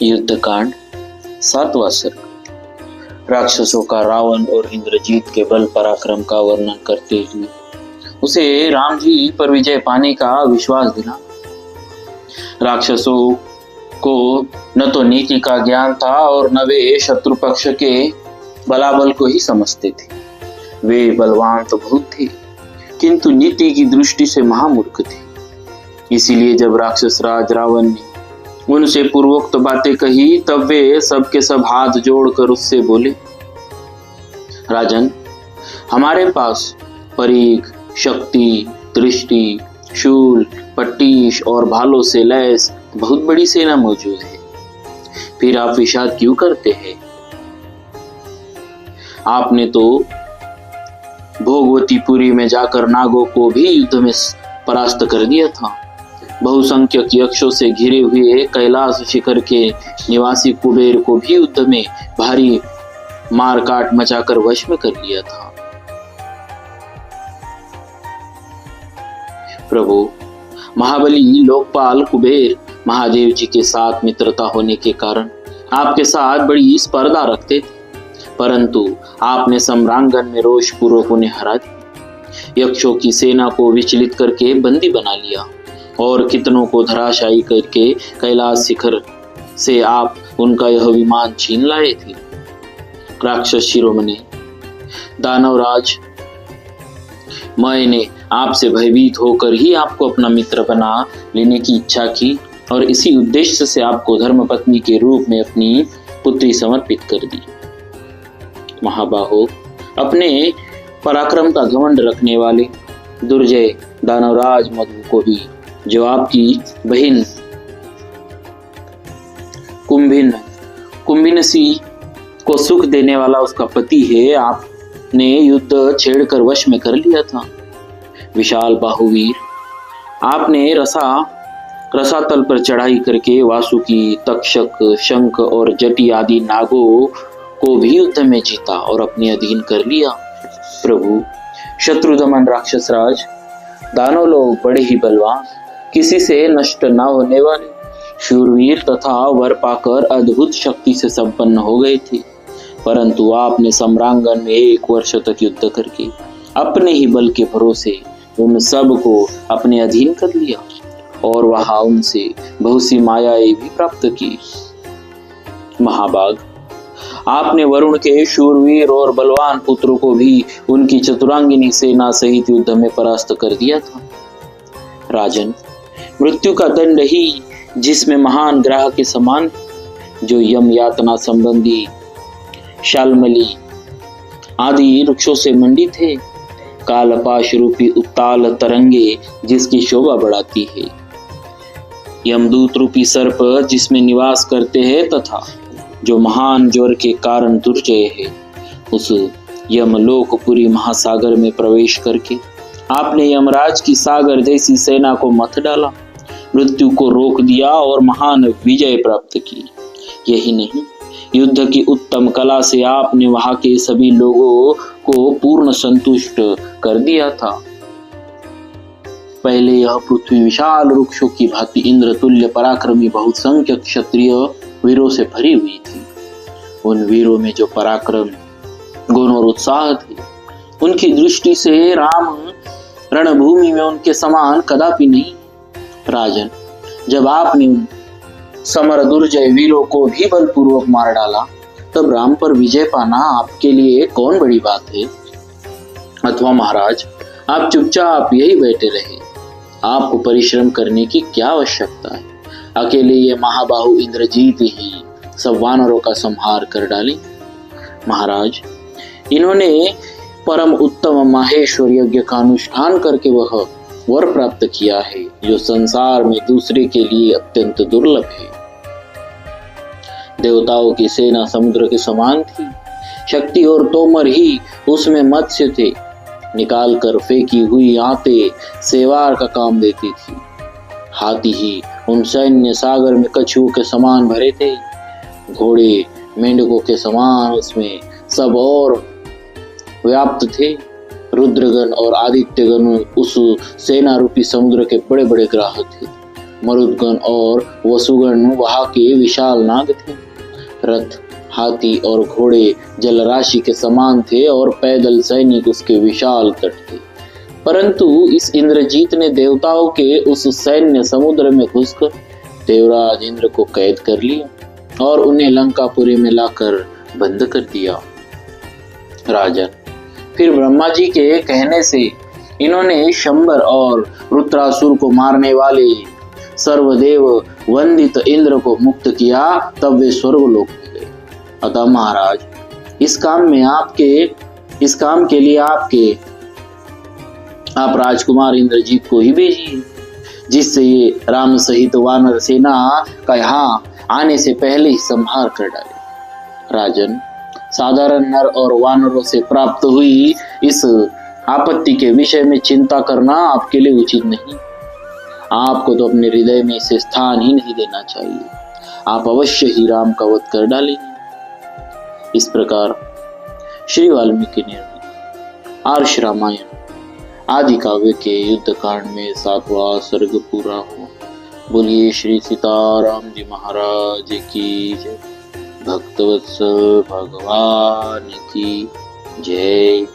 युद्धकांड 7वां सर्ग। राक्षसों का रावण और इंद्रजीत के बल पराक्रम का वर्णन करते हुए उसे राम जी पर विजय पाने का विश्वास दिला। राक्षसों को न तो नीति का ज्ञान था और न वे शत्रु पक्ष के बलाबल को ही समझते थे। वे बलवान तो बहुत थे किंतु नीति की दृष्टि से महामूर्ख थे। इसीलिए जब राक्षस राज रावण ने उनसे पूर्वोक्त बातें कही तब वे सबके सब हाथ जोड़कर उससे बोले, राजन, हमारे पास परीख, शक्ति, दृष्टि, शूल, पट्टीश और भालों से लैस बहुत बड़ी सेना मौजूद है। फिर आप विषाद क्यों करते हैं? आपने तो भोगवतीपुरी में जाकर नागों को भी युद्ध में परास्त कर दिया था। बहुसंख्यक यक्षों से घिरे हुए कैलाश शिखर के निवासी कुबेर को भी युद्ध में भारी मारकाट मचाकर वश में कर लिया था। प्रभु, महाबली लोकपाल कुबेर महादेव जी के साथ मित्रता होने के कारण आपके साथ बड़ी स्पर्धा रखते थे, परंतु आपने सम्रांगण में रोष पूर्वक उन्हें हरा दिया। यक्षों की सेना को विचलित करके बंदी बना लिया और कितनों को धराशायी करके कैलाश शिखर से आप उनका यह विमान छीन लाए थे। राक्षस शिरोमणि दानवराज, मैंने आपसे भयभीत होकर ही आपको अपना मित्र बना लेने की इच्छा की और इसी उद्देश्य से आपको धर्मपत्नी के रूप में अपनी पुत्री समर्पित कर दी। महाबाहो, अपने पराक्रम का घमंड रखने वाले दुर्जय दानवराज मधु को भी, जो आपकी बहन कुंभिनसी को सुख देने वाला उसका पति है, आपने युद्ध छेड़कर वश में कर लिया था। विशाल बाहुवीर, आपने रसातल पर चढ़ाई करके वासुकी, तक्षक, शंख और जटी आदि नागों को भी युद्ध में जीता और अपने अधीन कर लिया। प्रभु, शत्रुदमन राक्षस राज, दानव लोग बड़े ही बलवान, किसी से नष्ट न होने वाले, शूरवीर तथा वर पाकर अद्भुत शक्ति से संपन्न हो गए थे, परंतु आपने सम्रांगण में 1 वर्ष तक युद्ध करके अपने ही बल के भरोसे उन सब को अपने अधीन कर लिया और वहां उनसे बहुत सी मायाएं भी प्राप्त की। महाभाग, आपने वरुण के शूरवीर और बलवान पुत्रों को भी उनकी चतुरांगिनी सेना सहित युद्ध में परास्त कर दिया था। राजन, मृत्यु का दंड ही जिसमें महान ग्राह के समान, जो यम यातना संबंधी शालमली आदि वृक्षों से मंडित है, कालपाश रूपी उत्ताल तरंगे जिसकी शोभा बढ़ाती है, यमदूत रूपी सर्प जिसमें निवास करते हैं तथा जो महान ज्वर के कारण दुर्जय है, उस यमलोकपुरी महासागर में प्रवेश करके आपने यमराज की सागर जैसी सेना को मथ डाला, मृत्यु को रोक दिया और महान विजय प्राप्त की। यही नहीं, युद्ध की उत्तम कला से आपने वहां के सभी लोगों को पूर्ण संतुष्ट कर दिया था। पहले यह पृथ्वी विशाल वृक्षों की भांति इंद्र तुल्य पराक्रमी बहुसंख्यक क्षत्रिय वीरों से भरी हुई थी। उन वीरों में जो पराक्रम, गुण और उत्साह थे, उनकी दृष्टि से राम रणभूमि में उनके समान कदापि नहीं। राजन, जब आपने उन समर दुर्जय वीरों को भी बलपूर्वक मार डाला, तब राम पर विजय पाना आपके लिए कौन बड़ी बात है? अथवा महाराज, आप चुपचाप यही बैठे रहे, आपको परिश्रम करने की क्या आवश्यकता है? अकेले ये महाबाहु इंद्रजीत ही सब वानरों का संहार कर डाले। महाराज, इन्होंने परम उत्तम माहेश्वर यज्ञ का अनुष्ठान करके वह वर प्राप्त किया है जो संसार में दूसरे के लिए अत्यंत दुर्लभ है। देवताओं की सेना समुद्र के समान थी, शक्ति और तोमर ही उसमें मत्स्य थे, निकाल कर फेंकी हुई आंतें सेवार का काम देती थी। हाथी ही उन सैन्य सागर में कछुओं के समान भरे थे, घोड़े मेंढकों के समान उसमें सब और व्याप्त थे। रुद्रगण और आदित्यगण उस सेना रूपी समुद्र के बड़े बड़े ग्राह थे। मरुदगण और वसुगण वहां के विशाल नाग थे। रथ, हाथी और घोड़े जलराशि के समान थे और पैदल सैनिक उसके विशाल तट थे। परंतु इस इंद्रजीत ने देवताओं के उस सैन्य समुद्र में घुसकर देवराज इंद्र को कैद कर लिया और उन्हें लंकापुरी में लाकर बंद कर दिया। राजन, फिर ब्रह्मा जी के कहने से इन्होंने शंबर और रुद्रासुर को मारने वाले सर्वदेव वंदित इंद्र को मुक्त किया, तब वे स्वर्गलोक में गए। अतः महाराज, इस काम के लिए आप राजकुमार इंद्रजीत को ही भेजिए, जिससे ये राम सहित वानर सेना का यहाँ आने से पहले ही संहार कर डाले। राजन, साधारण नर और वानरों से प्राप्त हुई इस आपत्ति के विषय में चिंता करना आपके लिए उचित नहीं। आपको तो अपने हृदय में इसे स्थान ही नहीं देना चाहिए। आप अवश्य ही राम का वध कर डालेंगे। इस प्रकार श्री वाल्मीकि ने आर्ष रामायण आदि काव्य के युद्ध कांड में 7वां सर्ग पूरा हुआ। बोलिए श्री सीताराम जी महाराज की जय। भक्तवत्सल भगवान की जय।